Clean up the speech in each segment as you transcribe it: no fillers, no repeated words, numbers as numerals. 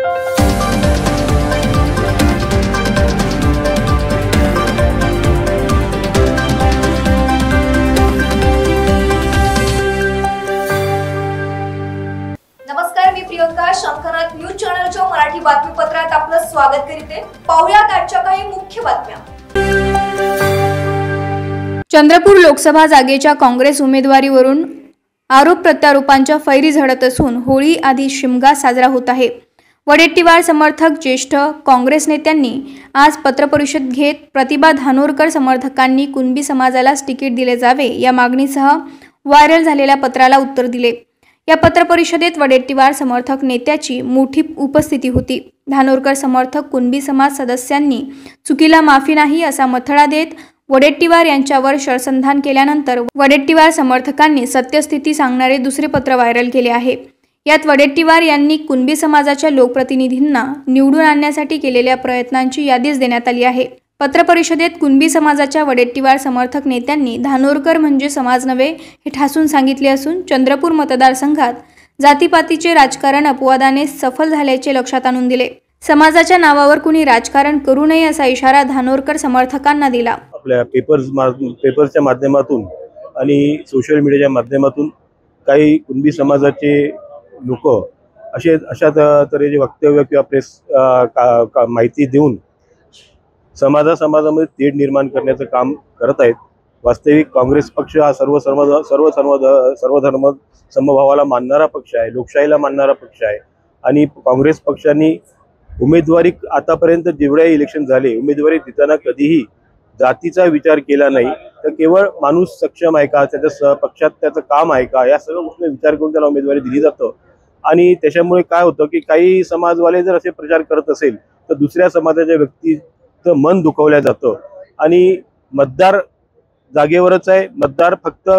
नमस्कार, मी प्रियंका. शंखनाथ न्यूज चॅनलच्या मराठी बातमीपत्रात आपलं स्वागत करते. पाहुयात आजच्या काही मुख्य बातम्या. चंद्रपूर लोकसभा जागेच्या काँग्रेस उमेदवारीवरून आरोप प्रत्यारोपांच्या फैरी झडत असून होळी आदी शिमगा साजरा होत आहे. वडेट्टीवार समर्थक ज्येष्ठ काँग्रेस नेत्यांनी आज पत्रपरिषद घेत प्रतिभा धानोरकर समर्थकांनी कुणबी समाजालाच तिकीट दिले जावे या मागणीसह व्हायरल झालेल्या पत्राला उत्तर दिले. या पत्रपरिषदेत वडेट्टीवार समर्थक नेत्याची मोठी उपस्थिती होती. धानोरकर समर्थक कुणबी समाज सदस्यांनी चुकीला माफी नाही असा मथळा देत वडेट्टीवार यांच्यावर शरसंधान केल्यानंतर वडेट्टीवार समर्थकांनी सत्यस्थिती सांगणारे दुसरे पत्र व्हायरल केले आहे. यात वडेट्टीवार यांनी कुणबी समाजाच्या लोकप्रतिनिधींना निवडून आणण्यासाठी केलेल्या प्रयत्नांची यादीच देण्यात आली आहे. पत्रपरिषदेत कुणबी समाजाच्या वडेट्टीवार समर्थक नेत्यांनी धानोरकर म्हणजे समाज नव्हे हे ठासून सांगितले असून चंद्रपूर मतदारसंघात जातीपातीचे राजकारण अपवादाने सफल झाल्याचे लक्षात आणून दिले. समाजाच्या नावावर कुणी राजकारण करू नये असा इशारा धानोरकर समर्थकांना दिला. आपल्या पेपर्सच्या माध्यमातून आणि सोशल मीडियाच्या माध्यमातून काही कुणबी समाजाचे लोक अशा तऱ्हेचे वक्तव्य किंवा प्रेस माहिती देऊन समाजामध्ये तेढ निर्माण करण्याचं काम करत आहेत. वास्तविक काँग्रेस पक्ष हा सर्व धर्म समभावाला मानणारा पक्ष आहे, लोकशाहीला मानणारा पक्ष आहे. आणि काँग्रेस पक्षांनी उमेदवारी आतापर्यंत जेवढ्या इलेक्शन झाले उमेदवारी देताना कधीही जातीचा विचार केला नाही. तर केवळ माणूस सक्षम आहे का, त्याच्या पक्षात त्याचं काम आहे का, या सर्व गोष्टी विचार करून त्याला उमेदवारी दिली जातं. आणि त्याच्यामुळे काय होतं की काही समाजवाले जर असे प्रचार करत असेल तर दुसऱ्या समाजाच्या व्यक्तीचं मन दुखवलं जातं. आणि मतदार जागेवरच आहे, मतदार फक्त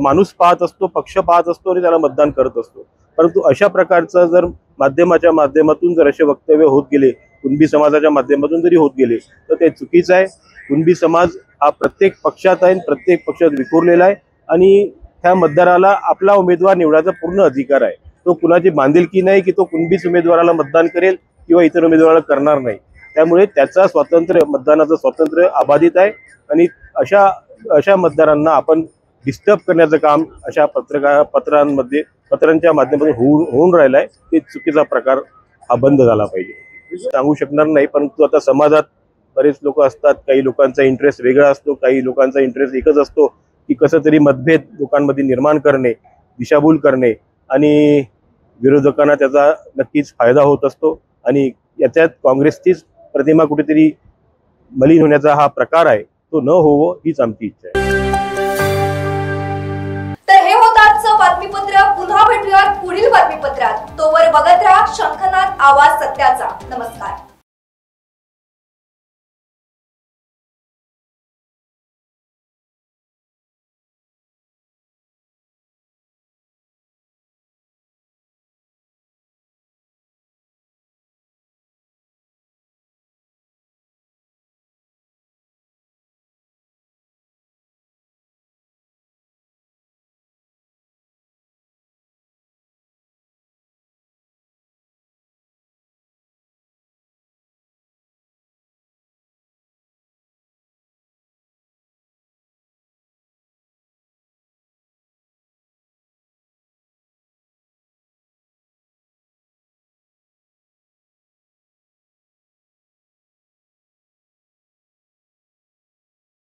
माणूस पाहत असतो, पक्ष पाहत असतो आणि त्याला मतदान करत असतो. परंतु अशा प्रकारचं जर माध्यमाच्या माध्यमातून जर असे वक्तव्य होत गेले, कुणबी समाजाच्या माध्यमातून जरी होत गेले तर ते चुकीचं आहे. कुणबी समाज हा प्रत्येक पक्षात आहे, प्रत्येक पक्षात विखुरलेला आहे आणि त्या मतदाराला आपला उमेदवार निवडायचा पूर्ण अधिकार आहे. तो कुणाची बांधिलकी नाही की तो कुणबीच उमेदवाराला मतदान करेल किंवा इतर उमेदवाराला करणार नाही. त्यामुळे त्याचा स्वातंत्र्य, मतदानाचं स्वातंत्र्य अबाधित आहे आणि अशा मतदारांना आपण डिस्टर्ब करण्याचं काम अशा पत्रांच्या माध्यमातून होऊन राहिलं आहे. ते चुकीचा प्रकार हा बंद झाला पाहिजे. सांगू शकणार नाही, परंतु आता समाजात बरेच लोक असतात. काही लोकांचा इंटरेस्ट वेगळा असतो, काही लोकांचा इंटरेस्ट एकच असतो की कसं तरी मतभेद लोकांमध्ये निर्माण करणे, दिशाभूल करणे आणि विरोधकांना त्याचा नक्कीच फायदा होत असतो. आणि याच्यात काँग्रेसचीच प्रतिमा कुठेतरी मलिन होण्याचा हा प्रकार आहे, तो न होवो हीच आमची इच्छा आहे. तर हे होतं आजचं बातमीपत्र. पुन्हा भेटूयात पुढील बातमीपत्रात. तोवर बघत राहा शंखनाथ, आवाज सत्याचा. नमस्कार.